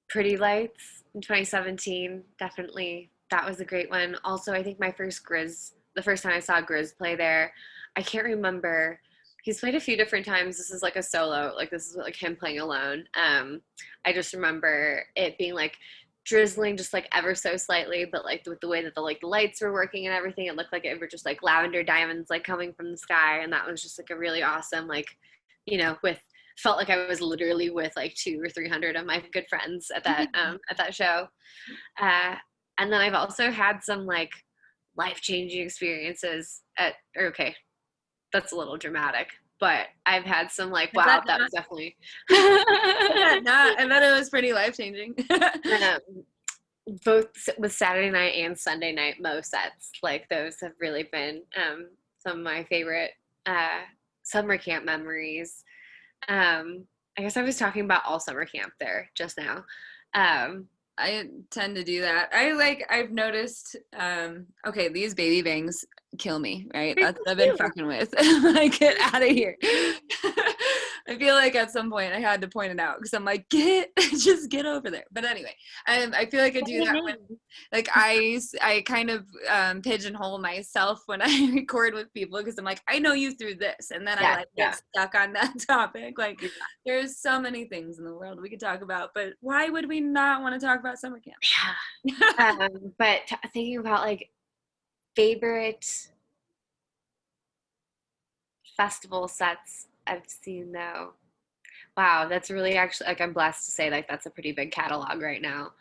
Pretty Lights in 2017, definitely. That was a great one. Also, I think the first time I saw Grizz play there, I can't remember. He's played a few different times. This is like a solo, like this is like him playing alone. I just remember it being like drizzling just like ever so slightly, but like with the way that the lights were working and everything, it looked like it were just like lavender diamonds like coming from the sky, and that was just like a really awesome with felt like I was literally with like 200 or 300 of my good friends at that show. Uh, and then I've also had some like life-changing experiences okay, that's a little dramatic, but I've had some like, Is that wow, that not? was definitely Is that not? I thought it was pretty life-changing. um, both with Saturday night and Sunday night Mo sets. Like those have really been some of my favorite summer camp memories. I guess I was talking about all summer camp there just now. Um, I tend to do that. I've noticed, okay, these baby bangs kill me, right? they're That's so what I've been cute. fucking with. Like, get out of here. I feel like at some point I had to point it out because I'm like, just get over there. But anyway, I feel like I do that when, like, I kind of pigeonhole myself when I record with people because I'm like, I know you through this, and then I Yeah, like yeah. get stuck on that topic. Like, there's so many things in the world we could talk about, but why would we not want to talk about summer camp? Yeah. But thinking about like favorite festival sets I've seen though. Wow, that's really actually like I'm blessed to say like that's a pretty big catalog right now.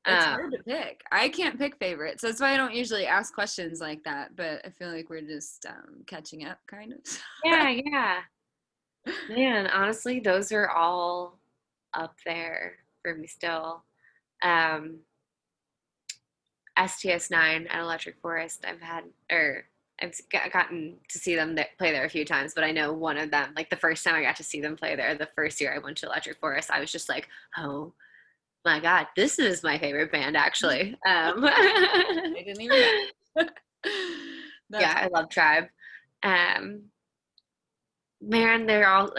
It's Um, hard to pick. I can't pick favorites. That's why I don't usually ask questions like that, but I feel like we're just catching up, kind of. yeah, yeah. Man, honestly, those are all up there for me still. Um, STS9 at Electric Forest, I've gotten to see them play there a few times, but I know one of them, like the first time I got to see them play there, the first year I went to Electric Forest, I was just like, oh my God, this is my favorite band actually. I didn't even know. That's Yeah, I love Tribe. Um, Man, they're all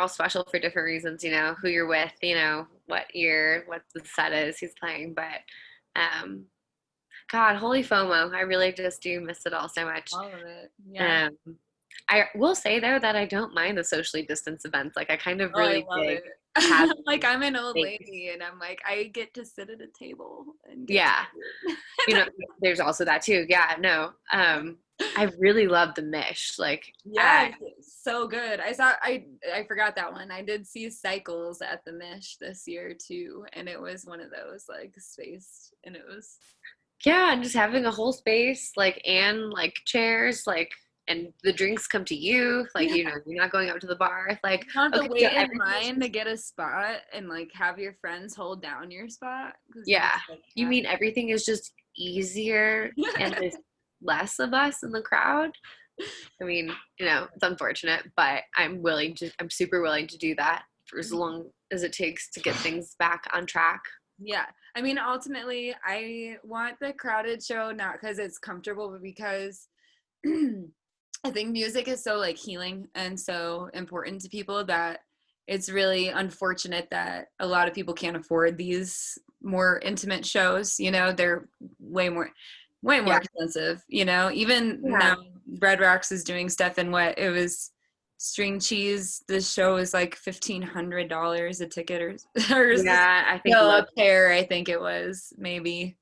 special for different reasons, who you're with, what the set is he's playing, but um God, holy FOMO. I really just do miss it all so much. all of it. Yeah. Um, I will say though that I don't mind the socially distanced events. Like I kind of Oh, I really love dig it. having Like I'm an old things. lady, and I'm like, I get to sit at a table and get Yeah, to. you know, there's also that too. Yeah, no. I really love the Mish. Like Yeah, it's so good. I forgot that one. I did see Cycles at the Mish this year too, and it was one of those like spaced, and it was yeah, and just having a whole space, like and like chairs, like and the drinks come to you. Like, yeah. you're not going up to the bar. Like, You don't have okay, to so wait in everything is line to just get a spot and like have your friends hold down your spot because you yeah. just like You have. mean everything is just easier and there's less of us in the crowd? I mean, it's unfortunate, but I'm super willing to do that for as long as it takes to get things back on track. Yeah. I mean, ultimately, I want the crowded show not because it's comfortable, but because I think music is so like healing and so important to people that it's really unfortunate that a lot of people can't afford these more intimate shows. They're way more. way more Yeah. expensive, you know, even Yeah. now Red Rocks is doing stuff in what it was string cheese. This show is like $1,500 a ticket or Yeah, I think no, low. a pair, I think it was maybe.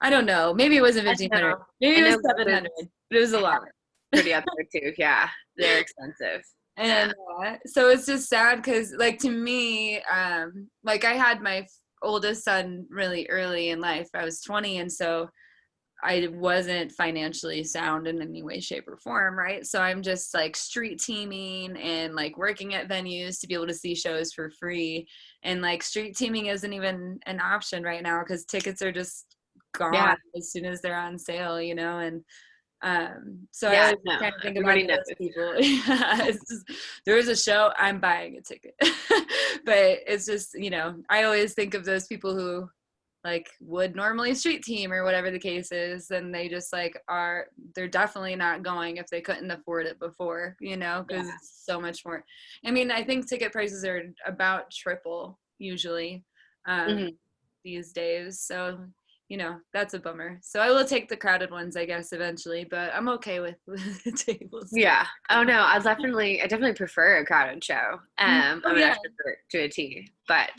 I don't know. Maybe it wasn't I 1,500. know. Maybe I it was know 700. Gordon's But it was a lot. pretty up there too. Yeah, they're expensive. Yeah. And so it's just sad because, like, to me, like I had my oldest son really early in life. I was 20, and so I wasn't financially sound in any way, shape, or form, right? So I'm just like street teaming and like working at venues to be able to see shows for free. And like street teaming isn't even an option right now because tickets are just Yeah. gone as soon as they're on sale, you know? And so I Yeah. always No, kind of think about everybody knows. those people. Yeah, it's just, there is a show, I'm buying a ticket. But it's just, you know, I always think of those people who like would normally street team or whatever the case is, and they just like they're definitely not going if they couldn't afford it before, you know, because Yeah. it's so much more. I mean, I think ticket prices are about triple usually um, Mhm. these days, so you know that's a bummer. So I will take the crowded ones, I guess, eventually, but I'm okay with the tables. Yeah. Oh no, I definitely prefer a crowded show. Oh I'm an yeah. extrovert to a T, but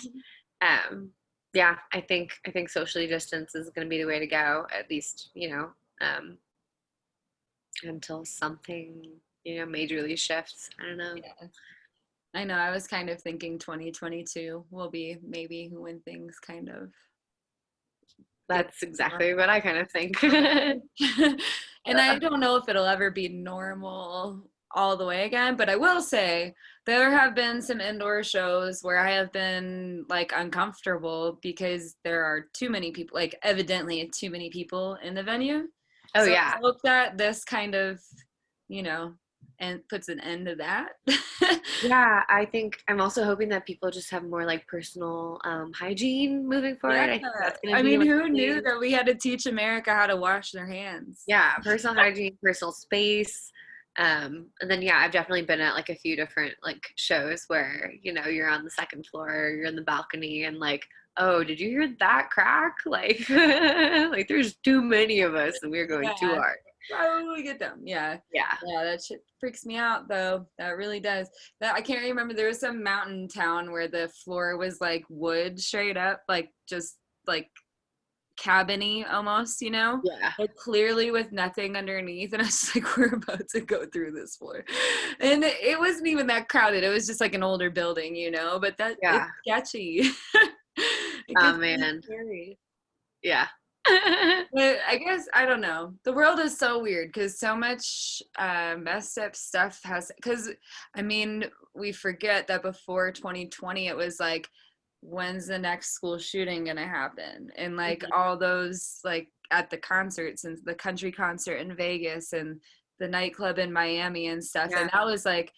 um, yeah, I think socially distance is going to be the way to go. At least um, until something majorly shifts. I don't know. Yeah, I know. I was kind of thinking 2022 will be maybe when things kind of get That's normal. exactly what I kind of think. And I don't know if it'll ever be normal all the way again, but I will say there have been some indoor shows where I have been like uncomfortable because there are too many people, like evidently too many people in the venue. Oh So I yeah. hope that this kind of, you know, and puts an end to that. Yeah, I think I'm also hoping that people just have more like personal hygiene moving Yeah. forward. I think that's going to I be mean, one who knew thing. that we had to teach America how to wash their hands? Yeah, personal hygiene, personal space. And then yeah, I've definitely been at like a few different like shows where, you're on the second floor, you're in the balcony and like, oh, did you hear that crack? Like like there's too many of us and we're going too Yeah, hard. probably get them. Yeah. Yeah. Yeah, that shit freaks me out though. That really does. That I can't remember. There was some mountain town where the floor was like wood straight up, like just like cabiny almost, you know? Yeah. But clearly with nothing underneath. And I was just like, we're about to go through this floor. And it wasn't even that crowded. It was just like an older building, you know, but that it's Yeah. sketchy. It Oh gets really man. scary. Yeah. But I guess I don't know. The world is so weird because so much messed up stuff has. Because I mean, we forget that before 2020, it was like, when's the next school shooting gonna happen? And like Mhm. all those like at the concerts and the country concert in Vegas and the nightclub in Miami and stuff. Yeah. And that was like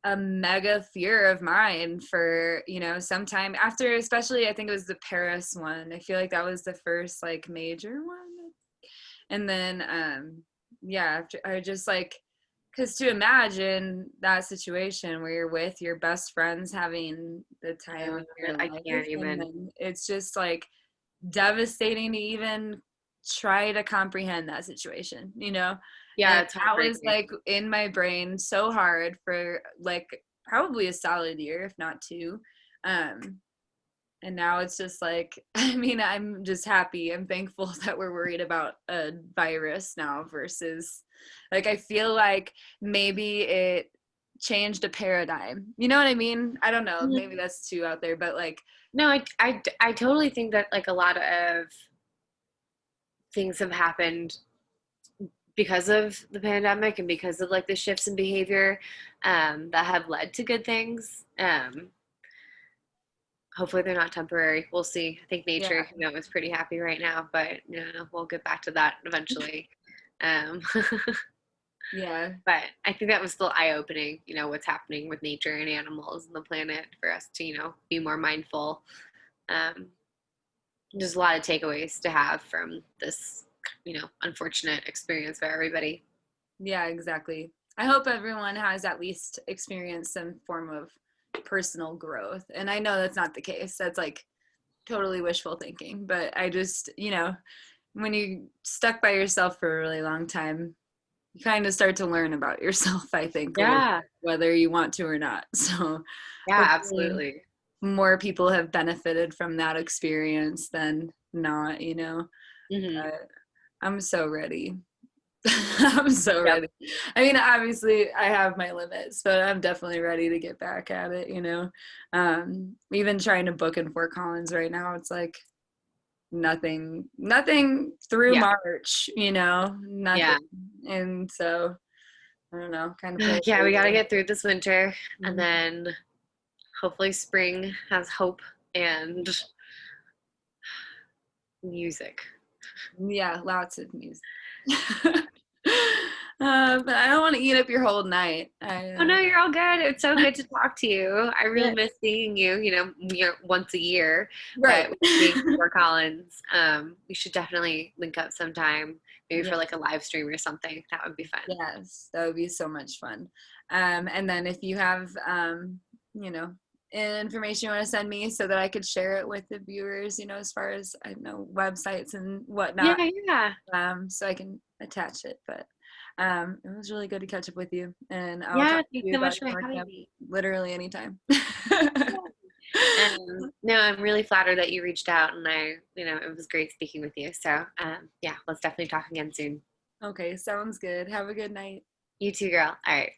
a mega fear of mine for, you know, sometime after, especially I think it was the Paris one. I feel like that was the first like major one. And then yeah, after I just like, because to imagine that situation where you're with your best friends having the time of your I life, can't and even. then it's just like devastating to even try to comprehend that situation, you know? Yeah, And it's that was heartbreaking. like in my brain so hard for like probably a solid year, if not two. Um, and now it's just like, I mean, I'm just happy. I'm thankful that we're worried about a virus now versus like, I feel like maybe it changed a paradigm. You know what I mean? I don't know. Maybe that's too out there, but like, No, I totally think that like a lot of things have happened because of the pandemic and because of like the shifts in behavior that have led to good things. Hopefully they're not temporary. We'll see. I think yeah, nature, is pretty happy right now, but we'll get back to that eventually. Um, yeah. but I think that was still eye opening, what's happening with nature and animals and the planet for us to, be more mindful. Um, there's a lot of takeaways to have from this, unfortunate experience for everybody. Yeah, exactly. I hope everyone has at least experienced some form of personal growth. And I know that's not the case. That's like totally wishful thinking, but I just, you know, when you stuck by yourself for a really long time, you kind of start to learn about yourself, I think, a little Yeah. bit, whether you want to or not. So Yeah, hopefully absolutely. more people have benefited from that experience than not, you know. Hmm. But I'm so ready. I'm so Yep. ready. I mean, obviously, I have my limits, but I'm definitely ready to get back at it, you know. Even trying to book in Fort Collins right now, it's like nothing through Yeah. March, you know, nothing. Yeah. And so, I don't know, kind of play it Yeah, by we got to ear. get through this winter, and Mhm. then hopefully spring has hope and music. Yeah, lots of music. But I don't want to eat up your whole night. Oh no, you're all good. It's so good to talk to you. I really Yeah, miss seeing you, once a year, right. but with being in Fort Collins, we should definitely link up sometime, maybe Yeah. for like a live stream or something. That would be fun. Yes, that would be so much fun. And then if you have, you know, information you want to send me so that I could share it with the viewers, you know, as far as I know websites and Yeah, whatnot, yeah. so I can attach it. But it was really good to catch up with you, and I'll Yeah, talk to thanks you so about much for summer having camp me. literally anytime. No, I'm really flattered that you reached out, and it was great speaking with you. So, yeah, let's definitely talk again soon. Okay, sounds good. Have a good night. You too, girl. All right.